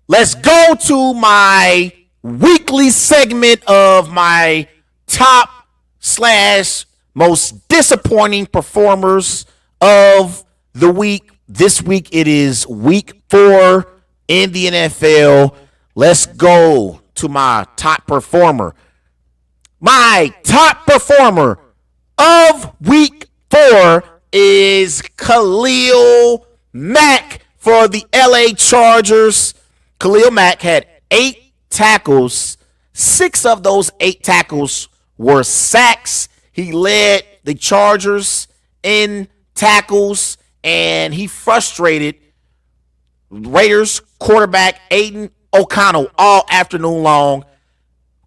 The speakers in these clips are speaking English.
Let's go to my weekly segment of my top slash most disappointing performers of the week. This week it is week 4 in the NFL. Let's go to my top performer. My top performer of week 4 is Khalil Mack for the LA Chargers. Khalil Mack had 8 tackles. 6 of those 8 tackles were sacks. He led the Chargers in tackles, and he frustrated Raiders quarterback Aiden O'Connell all afternoon long.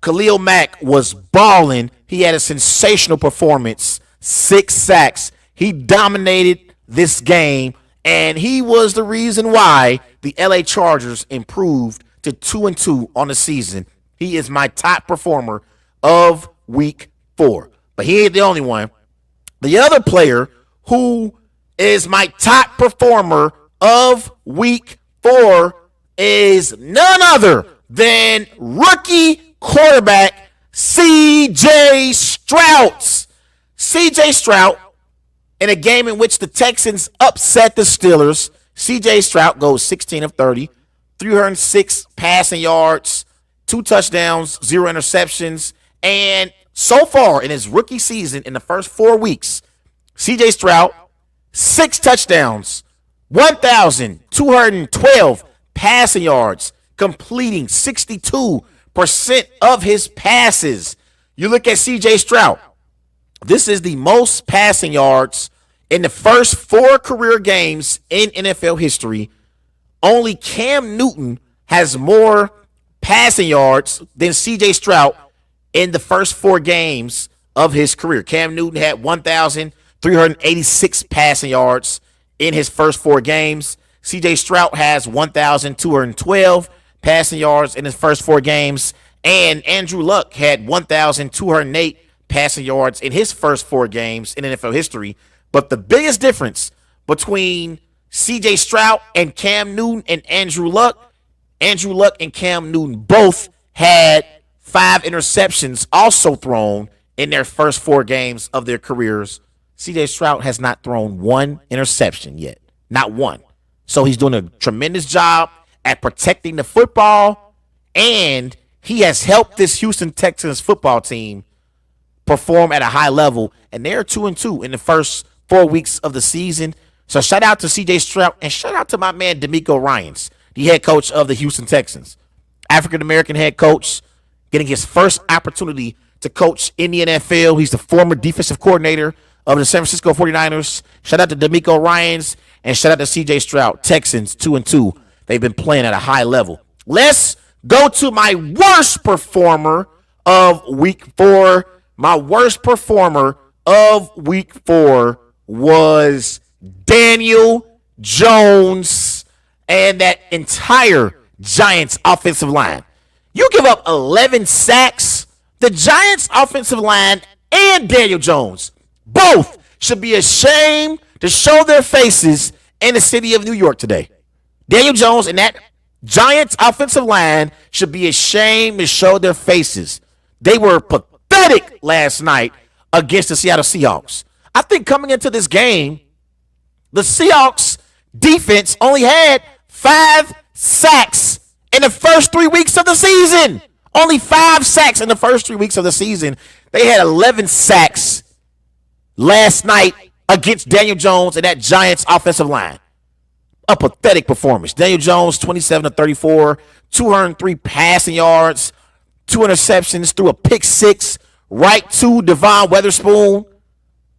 Khalil Mack was balling. He had a sensational performance. 6 sacks. He dominated this game, and he was the reason why the LA Chargers improved to 2-2 on the season. He is my top performer of week 4. But he ain't the only one. The other player who is my top performer of week 4 is none other than rookie quarterback C.J. Stroud. C.J. Stroud, in a game in which the Texans upset the Steelers, C.J. Stroud goes 16 of 30, 306 passing yards, 2 touchdowns, 0 interceptions, and so far in his rookie season, in the first 4 weeks, C.J. Stroud, 6 touchdowns, 1,212 passing yards, completing 62% of his passes. You look at C.J. Stroud. This is the most passing yards in the first 4 career games in NFL history. Only Cam Newton has more passing yards than C.J. Stroud in the first 4 games of his career. Cam Newton had 1,386 passing yards in his first 4 games. C.J. Stroud has 1,212 passing yards in his first 4 games. And Andrew Luck had 1,208 passing yards in his first 4 games in NFL history. But the biggest difference between C.J. Stroud and Cam Newton and Andrew Luck and Cam Newton both had 5 interceptions also thrown in their first 4 games of their careers. C.J. Stroud has not thrown 1 interception yet. Not 1. So he's doing a tremendous job at protecting the football, and he has helped this Houston Texans football team perform at a high level, and they're 2-2 in the first 4 weeks of the season. So shout out to C.J. Stroud, and shout out to my man DeMeco Ryans, the head coach of the Houston Texans. African-American head coach, getting his first opportunity to coach in the NFL. He's the former defensive coordinator of the San Francisco 49ers. Shout out to DeMeco Ryans, and shout out to C.J. Stroud. Texans 2-2. They've been playing at a high level. Let's go to my worst performer of week 4. My worst performer of week 4 was Daniel Jones and that entire Giants offensive line. You give up 11 sacks. The Giants offensive line and Daniel Jones both should be ashamed to show their faces in the city of New York today. Daniel Jones and that Giants offensive line should be ashamed to show their faces. They were pathetic last night against the Seattle Seahawks. I think coming into this game, the Seahawks defense only had 5 sacks in the first 3 weeks of the season. Only 5 sacks in the first 3 weeks of the season. They had 11 sacks last night against Daniel Jones and that Giants offensive line. A pathetic performance. Daniel Jones, 27 of 34, 203 passing yards, 2 interceptions, threw a pick 6 right to Devon Witherspoon.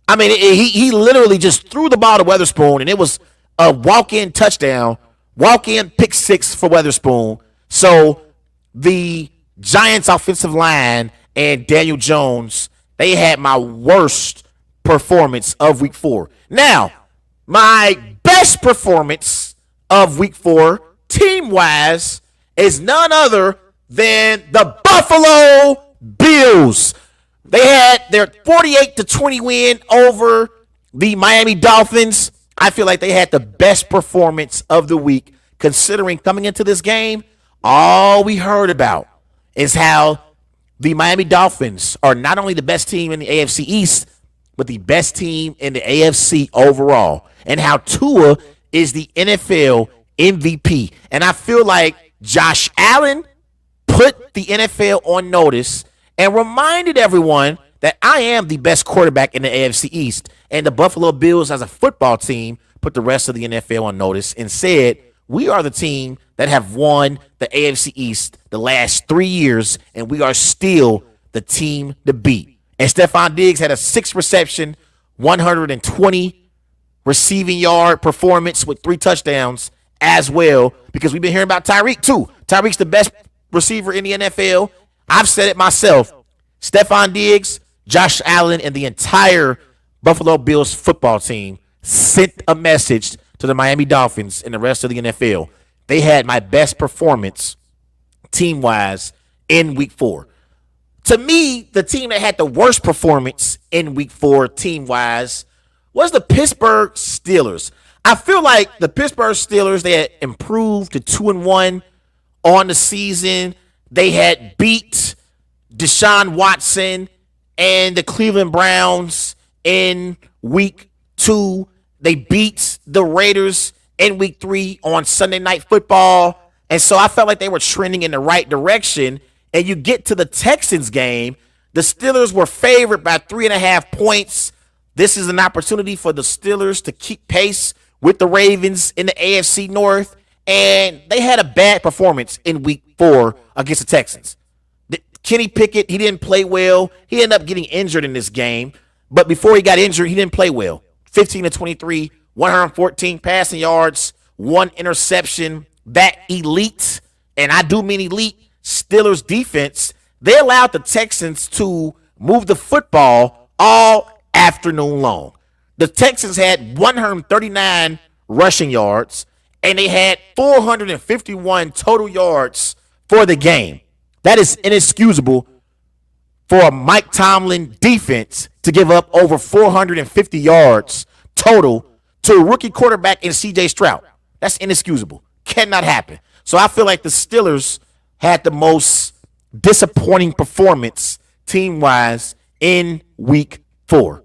I mean, he literally just threw the ball to Witherspoon, and it was a walk-in touchdown, walk-in pick 6 for Witherspoon. So the Giants offensive line and Daniel Jones, they had my worst performance of week 4. Now, my best performance of week 4, team-wise, is none other than the Buffalo Bills. They had their 48-20 win over the Miami Dolphins. I feel like they had the best performance of the week, considering coming into this game, all we heard about is how the Miami Dolphins are not only the best team in the AFC East, but the best team in the AFC overall, and how Tua is the NFL MVP. And I feel like Josh Allen put the NFL on notice and reminded everyone that I am the best quarterback in the AFC East. And the Buffalo Bills, as a football team, put the rest of the NFL on notice and said, we are the team that have won the AFC East the last 3 years, and we are still the team to beat. And Stephon Diggs had a 6-reception, 120 receiving yard performance with 3 touchdowns as well, because we've been hearing about Tyreek too. Tyreek's the best receiver in the NFL. I've said it myself. Stephon Diggs, Josh Allen, and the entire Buffalo Bills football team sent a message to the Miami Dolphins and the rest of the NFL. They had my best performance team-wise in week 4. To me, the team that had the worst performance in week 4 team-wise was the Pittsburgh Steelers. I feel like the Pittsburgh Steelers, they had improved to 2-1 on the season. They had beat Deshaun Watson and the Cleveland Browns in week 2. They beat the Raiders in week 3 on Sunday Night Football. And so I felt like they were trending in the right direction. And you get to the Texans game, the Steelers were favored by 3.5 points. This is an opportunity for the Steelers to keep pace with the Ravens in the AFC North. And they had a bad performance in week 4 against the Texans. Kenny Pickett, he didn't play well. He ended up getting injured in this game. But before he got injured, he didn't play well. 15-23, 114 passing yards, 1 interception. That elite, and I do mean elite, Steelers defense, they allowed the Texans to move the football all afternoon long. The Texans had 139 rushing yards, and they had 451 total yards for the game. That is inexcusable for a Mike Tomlin defense to give up over 450 yards total to a rookie quarterback in C.J. Stroud. That's inexcusable. Cannot happen. So I feel like the Steelers had the most disappointing performance team-wise in week 4.